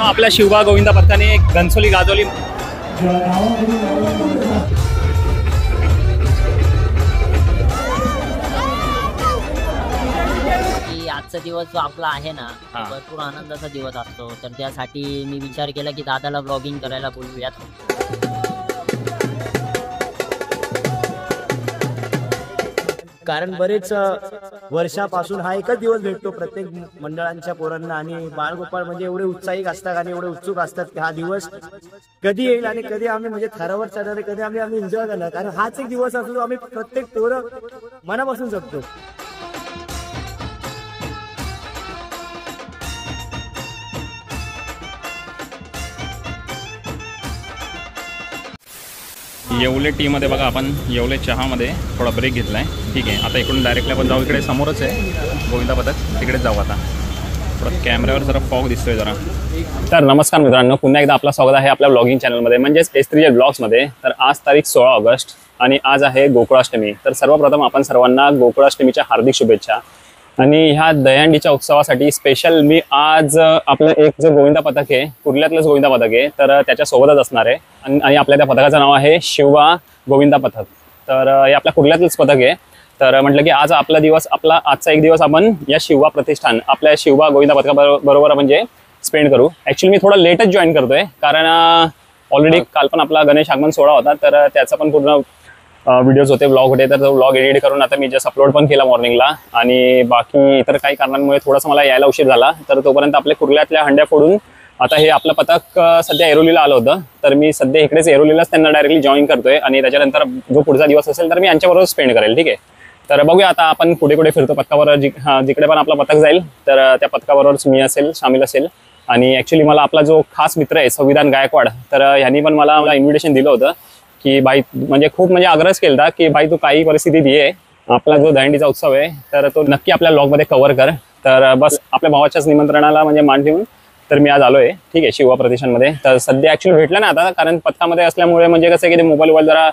आपल्या शिवबा गोविंदा पथकाने घनसोली गाजवली। आजचा दिवस जो आपला आहे ना भरपूर आनंदाचा दिवस असतो, तर त्यासाठी मी विचार केला की दादाला ब्लॉगिंग करायला बोलूयात। कारण बरेच वर्षापासून हा एकच दिवस भेटतो प्रत्येक मंडळांच्या पोरांना, आणि बाळगोपाळ म्हणजे एवढे उत्साहिक असतात आणि एवढे उत्सुक असतात की हा दिवस कधी येईल आणि कधी आम्ही म्हणजे थरावर चढणार, कधी आम्ही एन्जॉय करणार, कारण हाच एक दिवस असतो आम्ही प्रत्येक पोरं मनापासून जगतो। येवले टी मध्ये बघा, आपण येवले चहामध्ये थोडा ब्रेक घेतला आहे। ठीक आहे, आता इकडून डायरेक्टली आपण जाऊ, इकडे समोरच आहे गोविंदा पथक, तिकडेच जाऊ आता। थोडं कॅमेऱ्यावर जरा फॉग दिसतोय जरा। तर नमस्कार मित्रांनो, पुन्हा एकदा आपलं स्वागत आहे आपल्या ब्लॉगिंग चॅनलमध्ये, म्हणजेच S3J ब्लॉग्समध्ये। तर आज तारीख 16 ऑगस्ट आणि आज आहे गोकुळाष्टमी। तर सर्वप्रथम आपण सर्वांना गोकुळाष्टमीच्या हार्दिक शुभेच्छा। आणि ह्या दहीहंडीच्या उत्सवासाठी स्पेशल मी आज आपलं एक जो गोविंदा पथक आहे, कुर्ल्यातलंच गोविंदा पथक आहे, तर त्याच्यासोबतच असणार आहे। आणि आपल्या त्या पथकाचं नाव आहे शिवबा गोविंदा पथक। तर हे आपल्या कुर्ल्यातलंच पथक आहे। तर म्हटलं की आज आपला दिवस, आपला आजचा एक दिवस आपण या शिवबा प्रतिष्ठान आपल्या शिवबा गोविंदा पथकाबरोबर म्हणजे स्पेंड करू। ॲक्च्युली मी थोडं लेटच जॉईन करतोय, कारण ऑलरेडी काल पण आपला गणेश आगमन सोहळा होता, तर त्याचा पण पूर्ण व्हिडिओज होते, व्लॉग होते, तर तो व्लॉग एडिट करून आता मी जस्ट अपलोड पण केला मॉर्निंगला। आणि बाकी इतर काही कारणांमुळे थोडासा मला यायला उशीर झाला, तर तोपर्यंत आपल्या कुर्ल्यातल्या हंड्या फोडून आता हे आपलं पथक सध्या एरोलीला आलं होतं, तर मी सध्या इकडेच एरोलीलाच त्यांना डायरेक्टली जॉईन करतोय। आणि त्याच्यानंतर जो पुढचा दिवस असेल तर मी यांच्याबरोबर स्पेंड करेल। ठीक आहे, तर बघूया आता आपण कुठे कुठे फिरतो पथकावर, जिकडे पण आपला पथक जाईल तर त्या पथकाबरोबरच मी असेल, सामील असेल। आणि ॲक्च्युली मला आपला जो खास मित्र आहे संविधान गायकवाड, तर ह्यांनी पण मला इन्व्हिटेशन दिलं होतं की भाई, म्हणजे खूप म्हणजे आग्रह केला की भाई तू काही परिस्थितीत ये, आपला जो दहीहंडीचा उत्सव आहे तर तो नक्की आपल्या ब्लॉगमध्ये कव्हर कर। तर बस आपल्या भावाच्याच निमंत्रणाला म्हणजे मान ठेवून तर मी आज आलो आहे। ठीक आहे, शिवबा प्रतिष्ठानमध्ये। तर सध्या ॲक्च्युली भेटलं ना आता, कारण पथकामध्ये असल्यामुळे म्हणजे कसं आहे की ते मोबाईलवर जरा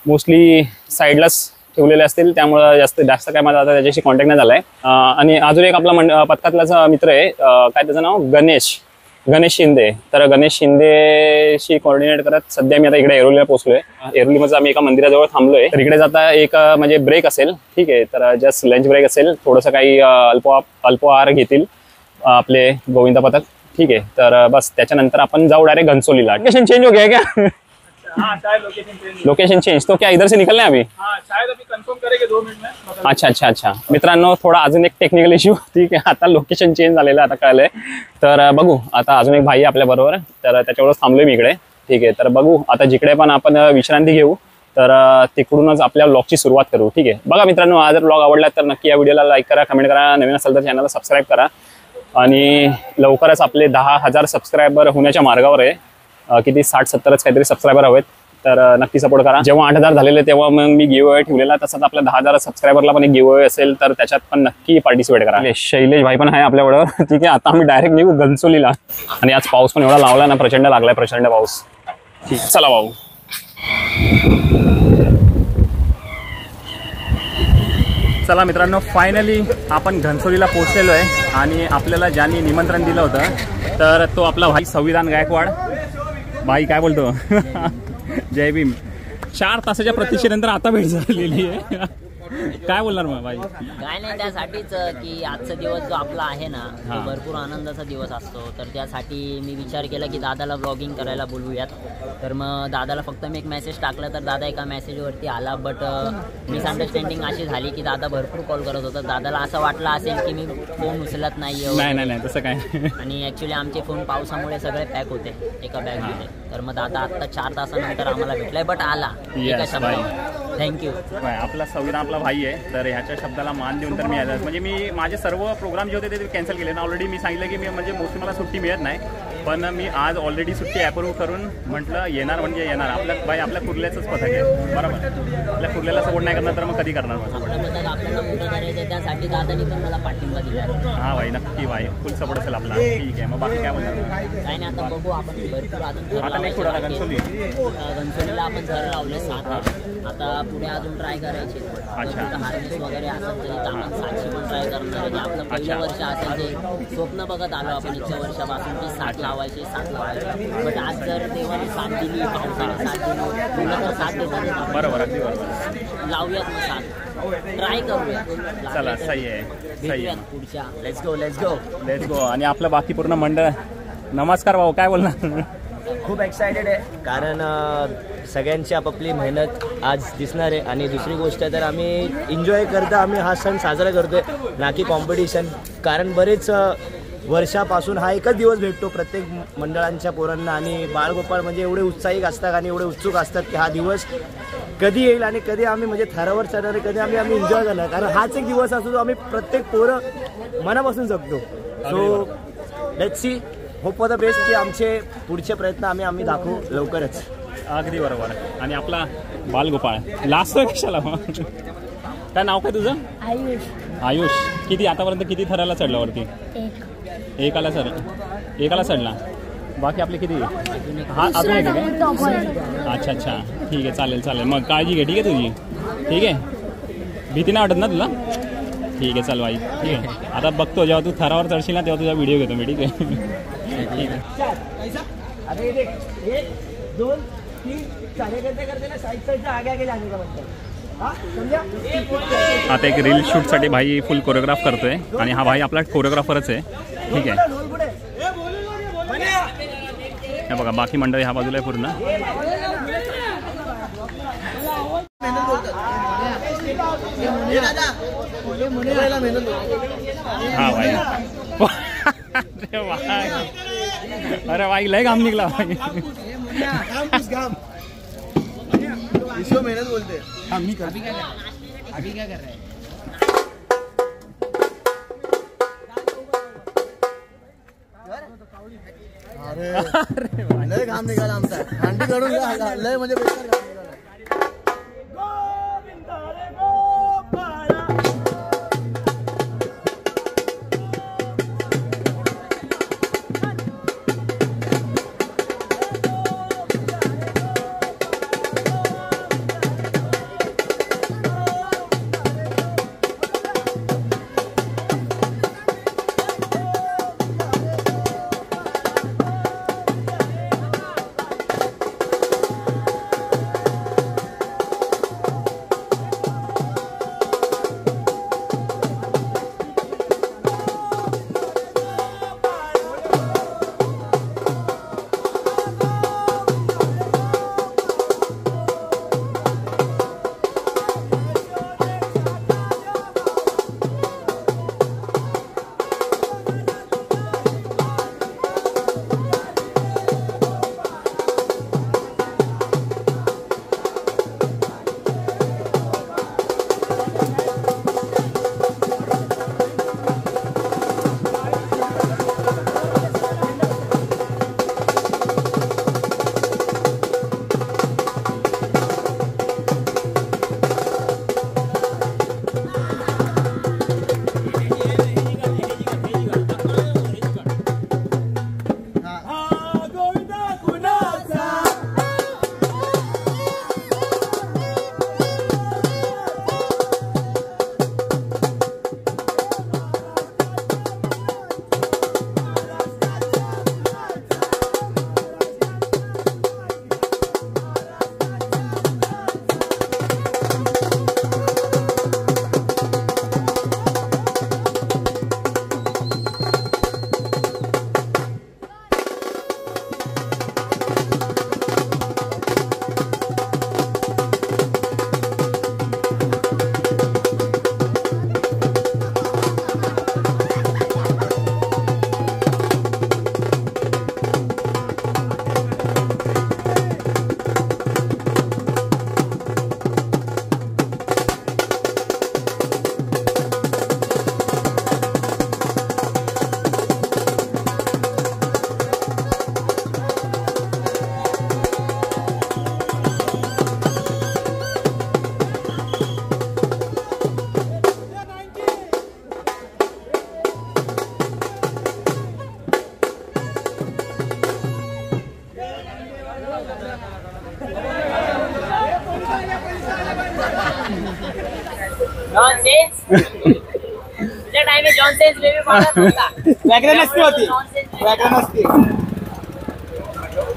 मोस्टली साईडलाच ठेवलेले असतील, त्यामुळं जास्त काय माझा आता त्याच्याशी कॉन्टॅक्ट नाही झाला आहे। आणि अजून एक आपला पथकातलाच मित्र आहे, काय त्याचं नाव गणेश शिंदे। तर गणेश शिंदेशी कोऑर्डिनेट करत सध्या मी आता इकडे एरोलीला पोहोचलोय। एरोलीमध्ये आम्ही एका मंदिराजवळ थांबलोय, तर इकडे जाता एक म्हणजे ब्रेक असेल। ठीक आहे, तर जस्ट लंच ब्रेक असेल, थोडंसं काही अल्पहार घेतील आपले गोविंदा पथक। ठीक आहे, तर बस त्याच्यानंतर आपण जाऊ डायरेक्ट घनसोलीला। लोकेशन चेंज हो गया क्या? हाँ, शायद लोकेशन चेंज तो क्या इधर से निकलना है अभी? हाँ, शायद अभी कंफर्म करेंगे 2 मिनट में। अच्छा मित्रांनो, थोडा अजून एक टेक्निकल इश्यू। ठीक आहे, आता लोकेशन चेंज झालेलं आता कळलंय, तर बघू आता अजून एक भाई आपल्या बरोबर, तर त्याच्यावरच थांबलोय मी इकडे। ठीक आहे, तर बघू आता जिकडे पण आपण विश्रांती घेऊ तर तिकडूनच आपल्या ब्लॉगची सुरुवात करू। ठीक आहे, बघा मित्रांनो, हा जर ब्लॉग आवडला तर नक्की या व्हिडिओला लाईक करा, कमेंट करा, नवीन असेल तर चॅनलला सबस्क्राईब करा। आणि लवकरच आपले 10,000 सबस्क्रायबर होण्याच्या मार्गावर आहे, किती 60-70च काहीतरी सबस्क्रायबर हवेत, तर नक्की सपोर्ट करा। जेव्हा 8,000 झालेले तेव्हा मग मी गिव्हअवे ठेवलेला, तसंच आपल्या 10,000 सबस्क्रायबरला पण एक गिव्हअवे असेल, तर त्याच्यात पण नक्की पार्टिसिपेट करा। शैलेश भाई पण आहे आपल्याबरोबर। ठीक आहे, आता आम्ही डायरेक्ट निघू घनसोलीला। आणि आज पाऊस पण एवढा लावला ना, प्रचंड लागलाय, प्रचंड पाऊस। ठीक, चला भाऊ। चला मित्रांनो, फायनली आपण घनसोलीला पोहोचलेलो आहे। आणि आपल्याला ज्यांनी निमंत्रण दिलं होतं तर तो आपला भाई संविधान गायकवाड भाई, काय बोलतो? जय भीम। 4 तासाच्या प्रतीक्षेनंतर आता भेट झालेली आहे। काय बोलणार मग भाई? काय नाही, त्यासाठीच की आजचा दिवस जो आपला आहे ना तो भरपूर आनंदाचा दिवस असतो, तर त्यासाठी मी विचार केला की दादाला ब्लॉगिंग करायला बोलूयात। तर मग दादाला फक्त मी एक मेसेज टाकला, तर दादा एका मेसेजवरती आला, बट मिसअंडरस्टँडिंग अशी झाली की दादा भरपूर कॉल करत होता। दादाला असं वाटलं असेल की मी फोन उचलत नाही तसं काय। आणि ॲक्च्युली आमचे फोन पावसामुळे सगळे पॅक होते एका बॅगमध्ये, तर मग दादा आत्ता 4 तासानंतर आम्हाला भेटलाय, बट आला एका शब्दावर। थँक्यू। आपला संविधान आपला भाई आहे, तर ह्याच्या शब्दाला मान देऊन तर मी आलो। म्हणजे मी माझे सर्व प्रोग्राम जे होते ते कॅन्सल केले ना ऑलरेडी। मी सांगितलं की मी म्हणजे मोस्टली मला सुट्टी मिळत नाही, पण मी आज ऑलरेडी सुट्टी अप्रूव्ह करून म्हटलं येणार म्हणजे येणार। आपल्या कुर्ल्याचंच पथक आहे, बरोबर। आपल्या कुर्ल्याला सपोर्ट नाही करणार तर मग कधी करणार? पदक आपल्याला मोठं करायचं, त्यासाठी दादानी पण मला पाठिंबा दिला. हा भाई नक्की भाई फुल सपोर्ट असेल आपला. ठीक आहे, मग बाकी काय म्हणतात? काय नाही, आता बघू आपण भरपूर अजून थर आता नाही लावायचे पुढे बाकी गणसोली. आहेत. गणसोलीला आपण थर लावले 7. आता पुढे अजून ट्राय करायचे. अच्छा. हार्नेस वगैरे असेल तर इथं आपण 7ची पण ट्राय करणार आहे. आपलं पहिलं वर्ष असेल ते स्वप्न बघत आलो आपण इतक्या वर्षापासून की 7 लावायचे 7 लावायचे. बट आज जर देवाने साथ दिली, पावसाने साथ दिली, तुला तर साथ देतात. बरोबर अगदी बरोबर. लावूयात मग 7, ट्राय करूया. चला सही आहे, सही आहे. भेटूयात पुढच्या. Let's go let's go. Let's go. आणि आपलं बाकी पूर्ण मंडळ. नमस्कार भाऊ, काय बोलणार? खूप एक्सायटेड आहे कारण सगळ्यांची आपापली मेहनत आज दिसणार आहे. आणि दुसरी गोष्ट तर आम्ही एन्जॉय करता आम्ही हा सण साजरा करतोय, ना की कॉम्पिटिशन. कारण बरेच वर्षापासून हा एकच दिवस भेटतो प्रत्येक मंडळांच्या पोरांना. आणि बाळगोपाळ म्हणजे एवढे उत्साहिक असतात आणि एवढे उत्सुक असतात की हा दिवस कधी येईल आणि कधी आम्ही म्हणजे थरावर चढणार, कधी आम्ही एन्जॉय करणार. कारण हाच एक दिवस असतो जो आम्ही प्रत्येक पोरं मनापासून जगतो. So let's see, hope for the best की आमचे पुढचे प्रयत्न आम्ही दाखवू लवकरच. अगदी बरोबर. आणि आपला बालगोपाळ लास्ट कशाला? काय नाव काय तुझं? आयुष. आयुष. किती आतापर्यंत किती थराला चढला वरती? एकाला चढला. बाकी आपले किती? हा अजून एक आहे का? अच्छा अच्छा, ठीक आहे, चालेल चालेल. मग काळजी घे, ठीक आहे तुझी. ठीक आहे, भीती नाही वाटत ना तुला? ठीक आहे, चल भाई. ठीक आहे, आता बघतो जेव्हा तू थरावर चढशील ना तेव्हा तुझा व्हिडिओ घेतो मी. ठीक आहे. ठीक आहे. आता एक रील शूटसाठी भाई फुल कोरिओग्राफ करतोय आणि हा भाई आपला कोरिओग्राफरच आहे. ठीक आहे. हे बघा बाकी मंडळी ह्या बाजूला आहे पूर्ण. हा भाई. अरे भाई लय घाम निघला भाई. मेहनत बोलते. अभी क्या कर रहे हैं? अरे लय घाम निघाला आमचा. भांडी काढून लय म्हणजे बेकार घाम निघाला. नॉनसेन्स तुझ्या टाइम नॉनसेन्स बेबी पडत होता वॅगन नसती होती वॅगन नसती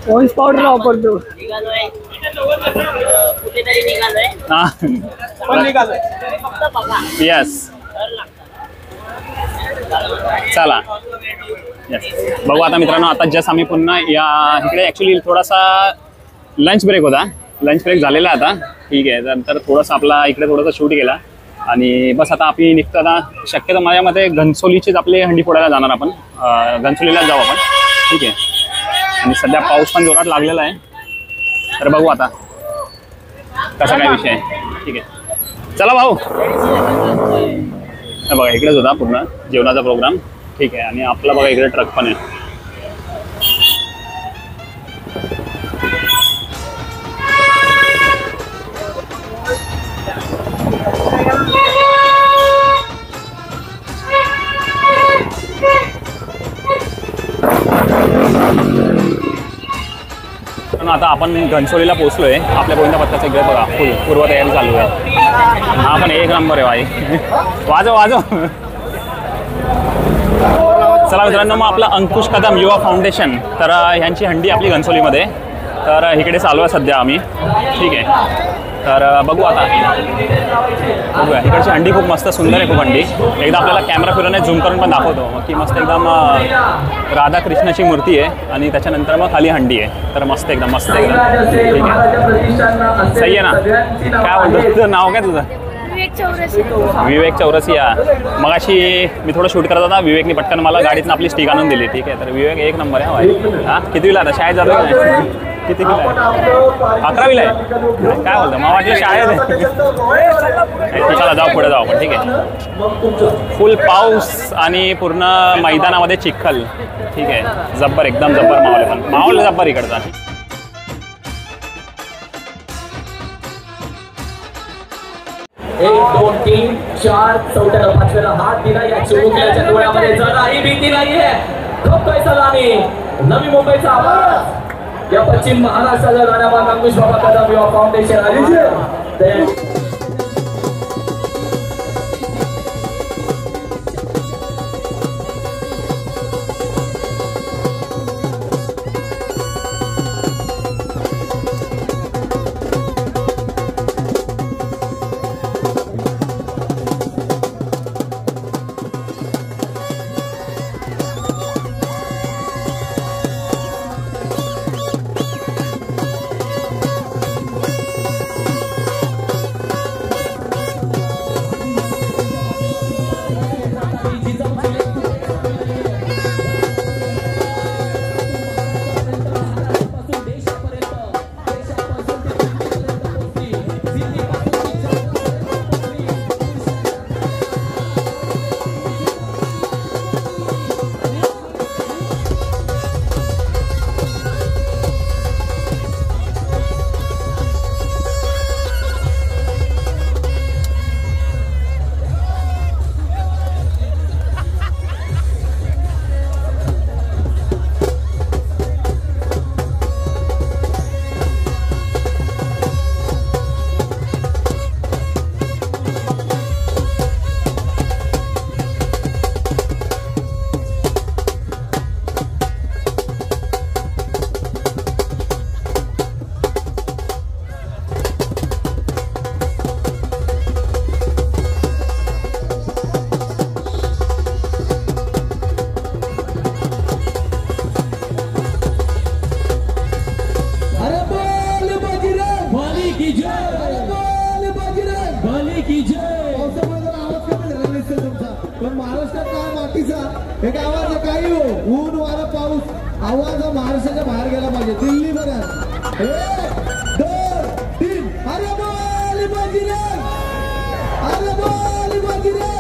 पॉन्स पावडर वापरतो. निघालोय कुठेतरी निघालोय हा पण निघालोय. तुम्ही फक्त बघा येस तर लागतं. चला येस बघू आता मित्रांनो. आता जस्ट आम्ही पुन्हा या इकडे ॲक्च्युली थोडासा लंच ब्रेक होता. लंच ब्रेक झालेला आता ठीक आहे. नंतर थोडंसं आपला इकडे थोडासा शूट केला आणि बस आता आपण निघतो. आता शक्यतो माझ्या मते घनसोलीचीच आपले हंडी फोडायला जाणार आपण. घनसोलीला जाऊ आपण ठीक आहे. आणि सध्या पाऊस पण जोरात लागलेला आहे तर बघू आता कसा काय विषय आहे ठीक आहे. चला भाऊ बघा इकडेच होता पूर्ण जेवणाचा प्रोग्राम ठीक आहे. आणि आपला बघा इकडे ट्रक पण आहे. आता आपण घनसोलीला पोहोचलोय. आपल्या गोविंदा पथकाचं इकडे बघा फुल पूर्व तयारी चालू आहे. हा पण एक नंबर आहे भाई. वाजव वाजव. चला मित्रांनो मग आपला अंकुश कदम युवा फाउंडेशन तर ह्यांची हंडी आपली घनसोलीमध्ये तर इकडे चालू आहे सध्या आम्ही ठीक आहे. तर बघू आता बघूया. इकडची हंडी खूप मस्त सुंदर आहे खूप हंडी. एकदा आपल्याला कॅमेरा फिरवणे झूम करून पण दाखवतो की मस्त एकदम राधाकृष्णाची मूर्ती आहे आणि त्याच्यानंतर मग खाली हंडी आहे. तर मस्त एकदम मस्त एकदम ठीक आहे. सही आहे ना. काय बोलतो तुझं नाव काय तुझं? विवेक चौरसिया. मगाशी मी थोडं शूट करत होता. विवेकने पटकन मला गाडीतून आपली स्टिक आणून दिली ठीक आहे. तर विवेक एक नंबर आहे भाई. हां कितवीला आता शाळेत जातो नाही? कितीला आहे? 11वीला आहे. काय बोलतो मला वाटलं शाळेत आहे. चला जाऊ पुढे जाऊ आपण ठीक आहे. फुल पाऊस आणि पूर्ण मैदानामध्ये चिखल ठीक आहे. जब्बर एकदम जब्बर माहोल पण माहोल जब्बर इकडचा. 1 2 3 4 चौथ्याला पाचव्याला हात दिला या चिमुकल्याच्या डोळ्यामध्ये जराही भीती नाहीये. खपतोय सलामी नवी मुंबईचा आवाज या पश्चिम महाराष्ट्राच्या गाण्यावर अंकुश बाबा कदम युवा फाउंडेशन आयोजित एक आवाज काही हो ऊन वारा पाऊस आवाज महाराष्ट्राच्या बाहेर गेला पाहिजे. दिल्ली बघा 1 2 3 अरे बोल बजिरे अरे बोल बजिरे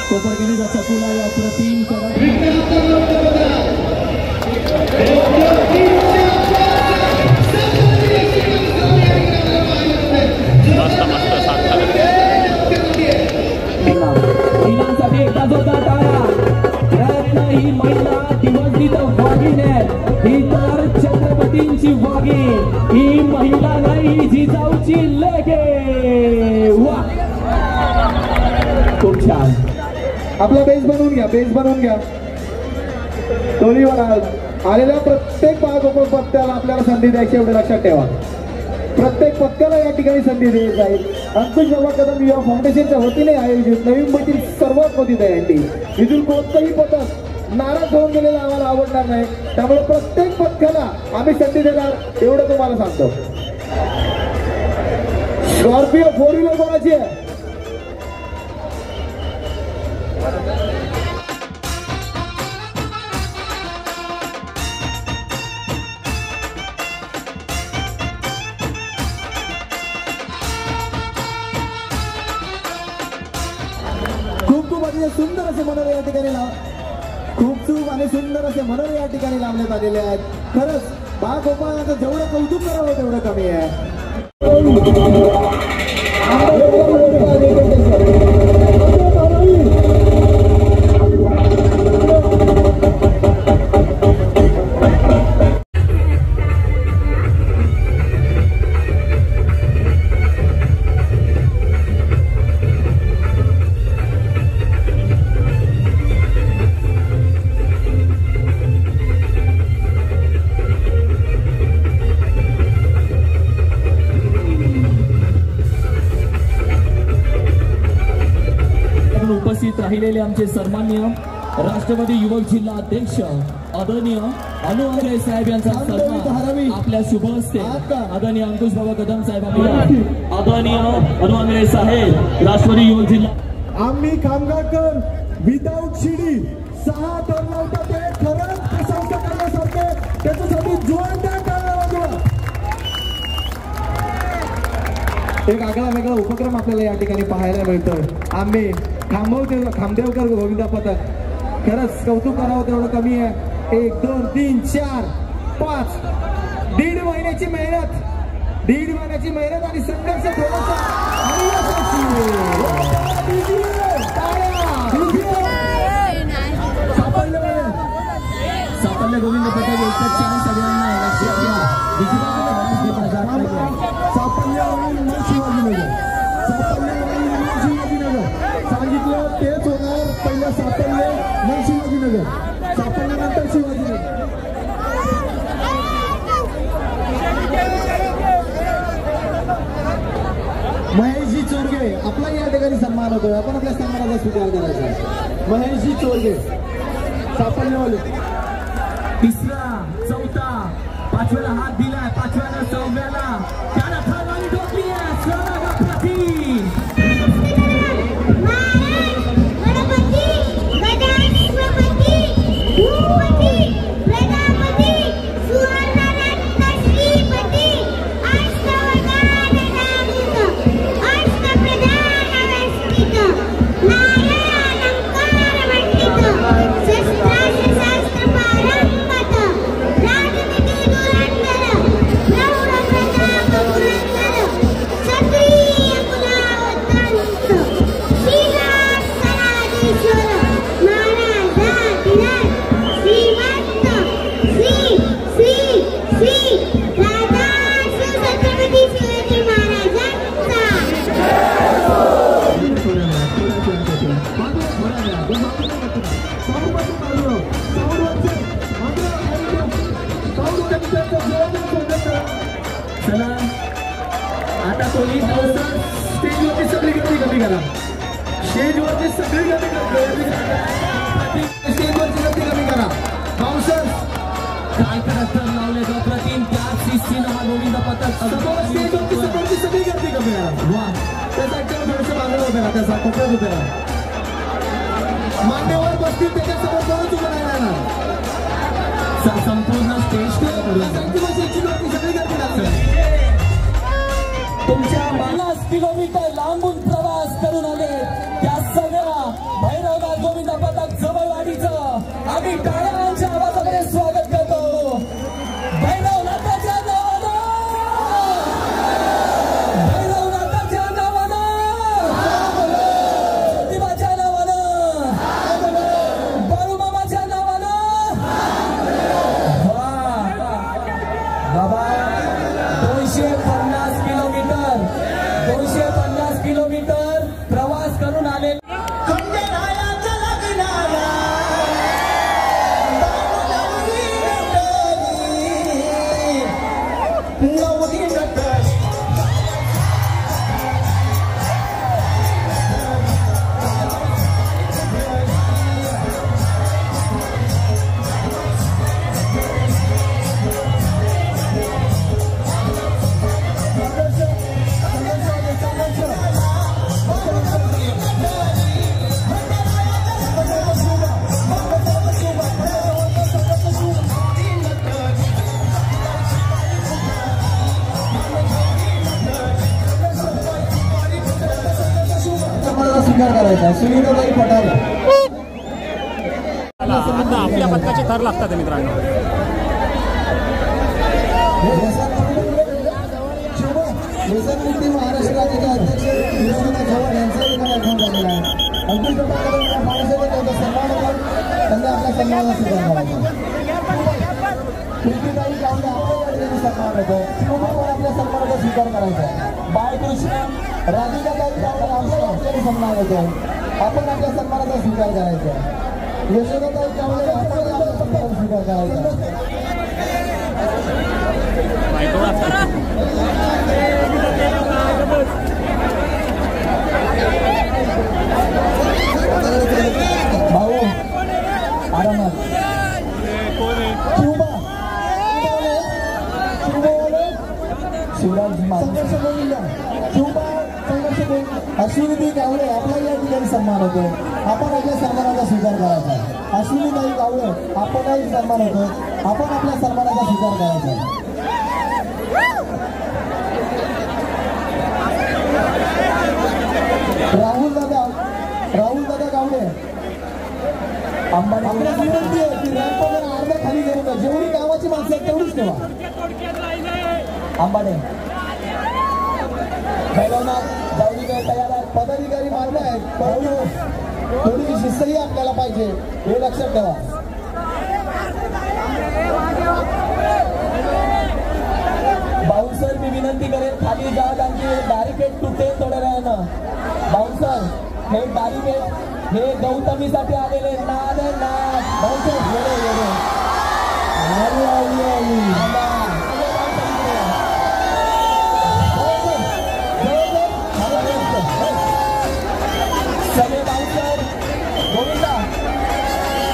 कोपरगिरीचा चकुला या प्रतिम ही महिला दिवस वाघीने ही तर छत्रपतींची वाघीण ही महिला नाही जिजाऊची लेके. आपला बेस बनवून घ्या, बेस बनवून घ्या. टोळीवर आलेल्या प्रत्येक बाळगोपाळ पत्त्याला आपल्याला संधी द्यायची एवढं लक्षात ठेवा. प्रत्येक पत्त्याला या ठिकाणी संधी दिली जाईल. अंकुश बाबा कदम युवा फाउंडेशनच्या वतीने आयोजित नवी मुंबईतील सर्वात मोठी दहीहंडी. इथून कोणतंही पथक नाराज होऊन गेलेलं आम्हाला आवडणार नाही. त्यामुळे प्रत्येक पथकाला आम्ही संधी देणार एवढं तुम्हाला सांगतो. स्कॉर्पिओ 4 व्हीलर कोणाची आहे? सुंदर असे मनोरे या ठिकाणी खूप आणि सुंदर असे मनोरे या ठिकाणी लावण्यात आलेले आहेत. खरंच बाळगोपाळाचं जेवढं कौतुक करावं तेवढं कमी आहे. उपस्थित राहिलेले आमचे सन्माननीय राष्ट्रवादी युवक जिल्हा अध्यक्ष आदरणीय अनु आंग्रे साहेब यांचा सन्मान आपल्या शुभ हस्ते आदरणीय अंकुश बाबा कदम साहेब आदरणीय अनु आंग्रे साहेब राष्ट्रवादी युवक जिल्हा. आम्ही खामगावकर विदाऊट शिडी 6 टन लावतात. ते खरंच प्रशंसा करण्यासारखे, त्याच्यासाठी जोरदार टाळ्या वाजवा. एक आगळा वेगळा उपक्रम आपल्याला या ठिकाणी पाहायला मिळतोय. आम्ही खामदेवकर गोविंदा पथक खरंच कौतुक करावं तेवढं कमी आहे. 1 2 3 4 5 दीड महिन्याची मेहनत आणि संघर्ष थोडासा सापडले गोविंद पथक एकच छान सगळ्यांना सांगितलं तेच होणार. पहिलं सापडले मग शिवाजीनगर, सापडल्यानंतर शिवाजीनगर. महेशजी चोरगे आपला या ठिकाणी सन्मान होतोय. आपण आपल्या सन्मानाचा स्वीकार करायचा. महेशजी चोरगे सापडलेवाले. तिसरा, चौथा, 5व्याला हात दिलाय, 5व्याला 6व्याला त्याला खाली टोपली आहे. चला आता कोणी स्टेजवरची सगळी गर्दी कमी करा. स्टेजवरची सगळी गर्दी कमी करा. बाउन्सर्स काय करत लावले अप्रतिम त्या शिस्तीनं हा गोविंद पथक स्टेजवरची सगळी गर्दी कमी करा. वा त्यासाठी थोडंसं बाजूला उभे राहा. त्याचा कोपऱ्यात उभे राहा. मान्यवर बसतील त्याच्यासमोर कोणच उभं नाही राहणार. संपूर्ण स्टेज सगळी गर्दी लागते. तुमच्या 50 किलोमीटर लांबून प्रवास करून आले त्या सगळ्या भैरवनाथ गोविंद पथक जवळवाडीचं आम्ही टाळ्यांच्या आवाजामध्ये स्वागत करतो. भैरवनाथाच्या नावानं, भैरवनाथाच्या नावानं, ज्योतिबाच्या नावानं, बाळूमामाच्या नावानं स्वीकार करायचा सुनीताताई पठारे. आता आपल्या पथकाचे थर लागतात मित्रांनो. महाराष्ट्र राज्याचे अध्यक्ष विश्वनाथ चव्हाण यांचाही आठवण झालेला आहे. अंकुश पटाकडे महाराष्ट्राचा सन्मान होता, त्यांना आपल्या सन्मानाचा स्वीकार करायचा. प्रीतीताई कावले आपल्या सन्मान होतो, शिवकुमार आपल्या सन्मानाचा स्वीकार करायचा. बाळकृष्ण राधिकाताई कावले आपल्या सन्मान होतो, आपण आपल्या सन्मानाचा स्वीकार करायचा. यशोदाताई कावले आपण आपल्या सन्मानाचा स्वीकार करायचा. भाऊ आरामात शिवराज अश्विनीताई कावळे आपला या ठिकाणी सन्मान होतो, आपण आपल्या सन्मानाचा स्वीकार करायचा. अश्विनीताई कावळे आपणही सन्मान होतो, आपण आपल्या सन्मानाचा स्वीकार करायचा. राहुल दादा कावळे अंबानी आपल्याला विनंती आहे की रॅम्प अर्ध्या खाली करू नका, जेवढी गावाची माणसं आहेत तेवढीच ठेवा. अंबाने भैरवनाथ जावळीकर तयार आहेत, पदाधिकारी मारले आहेत, परंतु थोडी शिस्तही आपल्याला पाहिजे हे लक्षात ठेवा. बाउन्सर मी विनंती करेन खाली जा, त्यांची बॅरिकेड तुटे थोड्या वेळानं. बाउन्सर हे बॅरिकेड हे गौतमीसाठी आलेले ना बाउन्सर सगळे बाउन्सर गोविंदा एक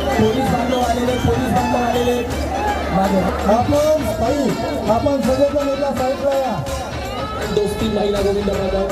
मिनिट पोलीस बांधव आलेले आपण सगळेजण एका साईडला या. दोस्ती महिला गोविंद माधव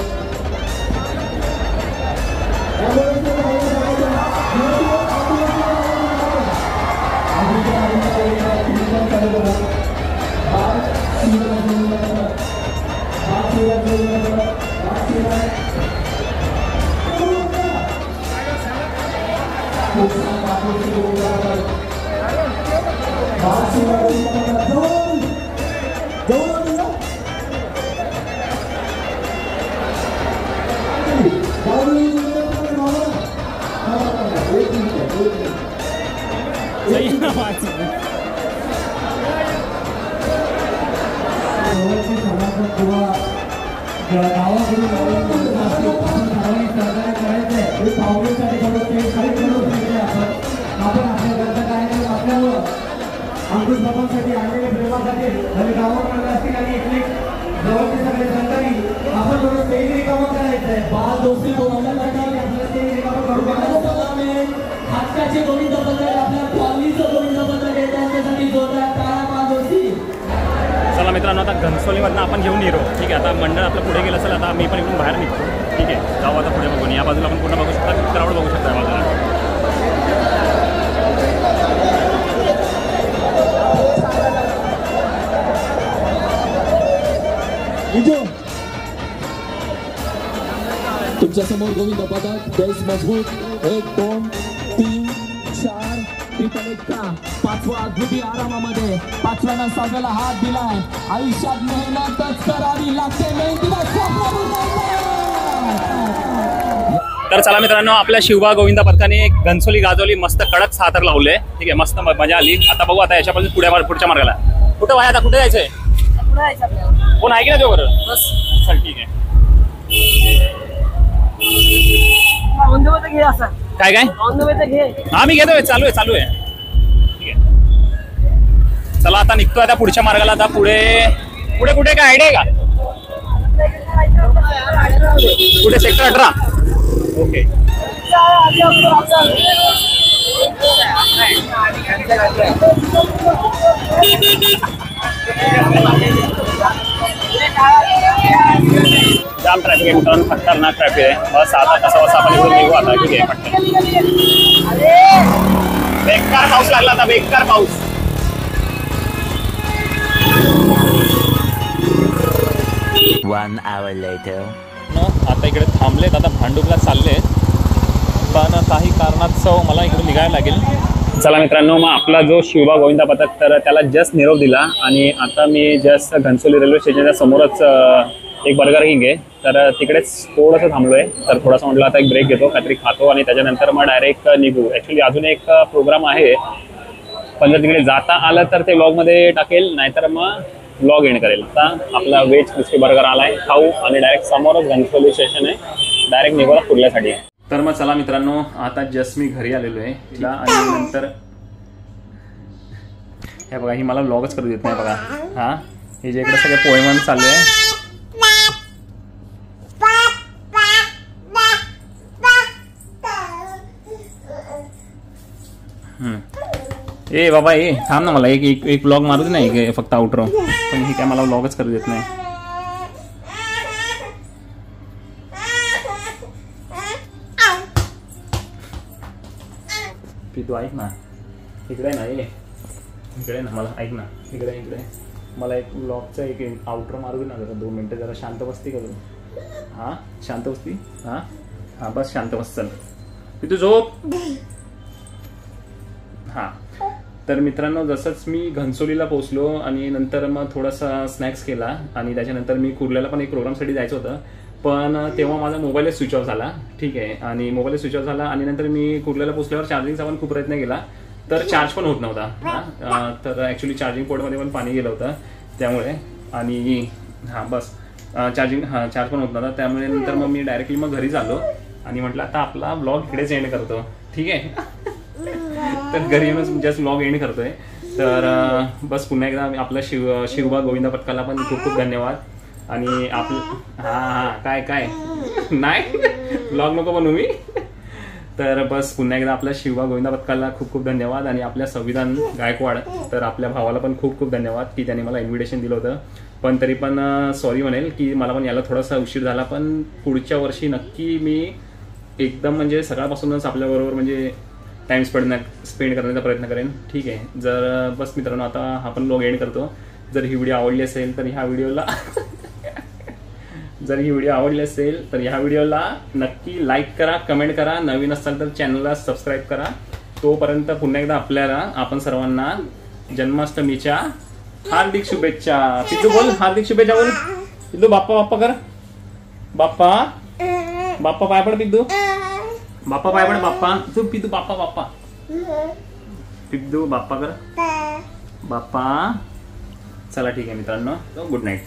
अंकुश बाबांसाठी आणलेले प्रेमासाठी आणि गावाकडे असतील आणि इथले जवळचे सगळे संतांनी आपण थोडं स्टेज रिकामं करायचंय. बाल दोस्ती हातकाचे गोविंद पत्रक आपल्या कॉलनीचं गोविंद पत्रक आहे त्यांच्यासाठी जोरदार टाळ्या बाल दोस्ती. चला मित्रांनो आता घनसोलीमधनं आपण घेऊन येतो. ठीक आहे, आता मंडळ आपलं पुढे गेलं असेल, आता मी पण इकडून बाहेर निघतो. ठीक आहे, जाऊ आता पुढे बघून. या बाजूला आपण पूर्ण बघू शकता, क्राऊड बघू शकता या बाजूला. तुमच्या समोर गोविंद पदक बेस मजबूत 1 2 3 4 ट्रिपल 1 का 5वा अद्भुती आरामामध्ये 5व्यानं 6व्याला हात दिलाय. आयुष्यात मेहनतच करावी लागते, मेहनतीला तर चला मित्रांनो, आपल्या शिवबा गोविंदा पथकाने घनसोली गाजवली, मस्त कडक सातर लावले. ठीक आहे, मस्त मजा आली. आता बघू आता याच्यापासून पुढच्या मार्गाला कुठं वाय, आता कुठे जायचंय, कोण आहे की नाही बरोबर. चल ठीक आहे. काय हा मी घेतोय, चालू आहे. ठीक आहे, चला आता निघतोय आता पुढच्या मार्गाला. आता पुढे कुठे काय आयडिया आहे का, कुठे सेक्टर 18. ओके, जाम ट्रॅफिक आहे मित्रांनो, खतरनाक ट्रॅफिक आहे. बस आता कसं बस आपण इकडून निघू आता. ठीक आहे पटकन. बेकार पाऊस लागला आता, बेकार पाऊस. आता इकडे थांबलेत, आता भांडुपला चालले, पण काही कारणास्तव मला इकडे निघायला लागेल. चला मित्रांनो, मग आपला जो शिवबा गोविंदा पथक तर त्याला जस्ट निरोप दिला आणि आता मी जस्ट घनसोली रेल्वे स्टेशनच्या समोरच एक बर्गर किंग आहे तर तिकडेच थोडंसं थांबलो आहे. तर थोडासा म्हटलं आता एक ब्रेक घेतो, काहीतरी खातो आणि त्याच्यानंतर मग डायरेक्ट निघू. ॲक्च्युली अजून एक प्रोग्राम आहे, पण जर तिकडे जाता आलं तर ते व्लॉगमध्ये टाकेल, नाहीतर मग व्लॉग एंड करेल. आता आपला व्हेज क्रिस्पी बर्गर आला आहे, खाऊ आणि डायरेक्ट समोरच घनसोली स्टेशन आहे, डायरेक्ट निघूला पुढल्यासाठी. तर मग चला मित्रांनो, आता जस्ट मी घरी आलेलो आहे तिला आणि नंतर हे बघा, ही मला व्लॉगच करू देत नाही बघा. हां, हे जे इकडे सगळे पोएमन चालू आहे. ए बाबा ए थांब ना, मला एक व्लॉग मारू दे नाही, फक्त आउटरो. पण ही काय मला व्लॉगच करू देत नाही. तू ऐक ना, इकडे ना, इकडे ना, मला ऐक ना, इकडे इकडे मला एक व्लॉगचा एक आउटरो मारू दे ना जरा, 2 मिनटं जरा शांत बसती का तू? हां शांत बसती. हां हां बस शांत बस, चल तू झोप. हां, तर मित्रांनो, जसंच मी घनसोलीला पोहोचलो आणि नंतर मग थोडासा स्नॅक्स केला आणि त्याच्यानंतर मी कुर्ल्याला पण एक प्रोग्रामसाठी जायचं होतं, पण तेव्हा माझा मोबाईलच स्विच ऑफ झाला. ठीक आहे, आणि मोबाईल स्विच ऑफ झाला आणि नंतर मी कुर्ल्याला पोहोचल्यावर चार्जिंगचा पण खूप प्रयत्न केला, तर चार्ज पण होत नव्हता. तर ॲक्च्युली चार्जिंग पोर्टमध्ये पण पाणी गेलं होतं त्यामुळे, आणि हां बस चार्ज पण होत नव्हता त्यामुळे नंतर मग मी डायरेक्टली मग घरी आलो आणि म्हटलं आता आपला ब्लॉग इकडेच एंड करतो. ठीक आहे, तर घरी येऊनच जस्ट व्लॉग एंड करतोय. तर बस पुन्हा एकदा आपला शिवबा गोविंदा पथकाला पण खूप खूप धन्यवाद. आणि आपलं हां काय नाही व्लॉग नको बनवू मी. तर बस पुन्हा एकदा आपल्या शिवबा गोविंदा पथकाला खूप खूप धन्यवाद. आणि आपल्या संविधान गायकवाड तर आपल्या भावाला पण खूप खूप धन्यवाद की त्यांनी मला इन्व्हिटेशन दिलं होतं. पण तरी पण सॉरी म्हणेल की मला पण यायला थोडासा उशीर झाला, पण पुढच्या वर्षी नक्की मी एकदम म्हणजे सकाळपासूनच आपल्याबरोबर म्हणजे टाइम स्पेंड करण्याचा प्रयत्न करेन. ठीक आहे, जर बस मित्रांनो आता हा पण व्लॉग एंड करतो. जर ही व्हिडिओ आवडली असेल तर ह्या व्हिडिओला नक्की लाईक करा, कमेंट करा, नवीन असाल तर चॅनलला सबस्क्राईब करा. तोपर्यंत पुन्हा एकदा आपण सर्वांना जन्माष्टमीच्या हार्दिक शुभेच्छा. पिद्धू बोल हार्दिक शुभेच्छा बोल. पिद्धू बाप्पा कर. बाप्पा पाय पड पिद्धू. बाप्पा पाय पड. बाप्पा तू पिद्धू बाप्पा पिद्धू बाप्पा कर. बाप्पा. चला ठीक आहे मित्रांनो, गुड नाईट.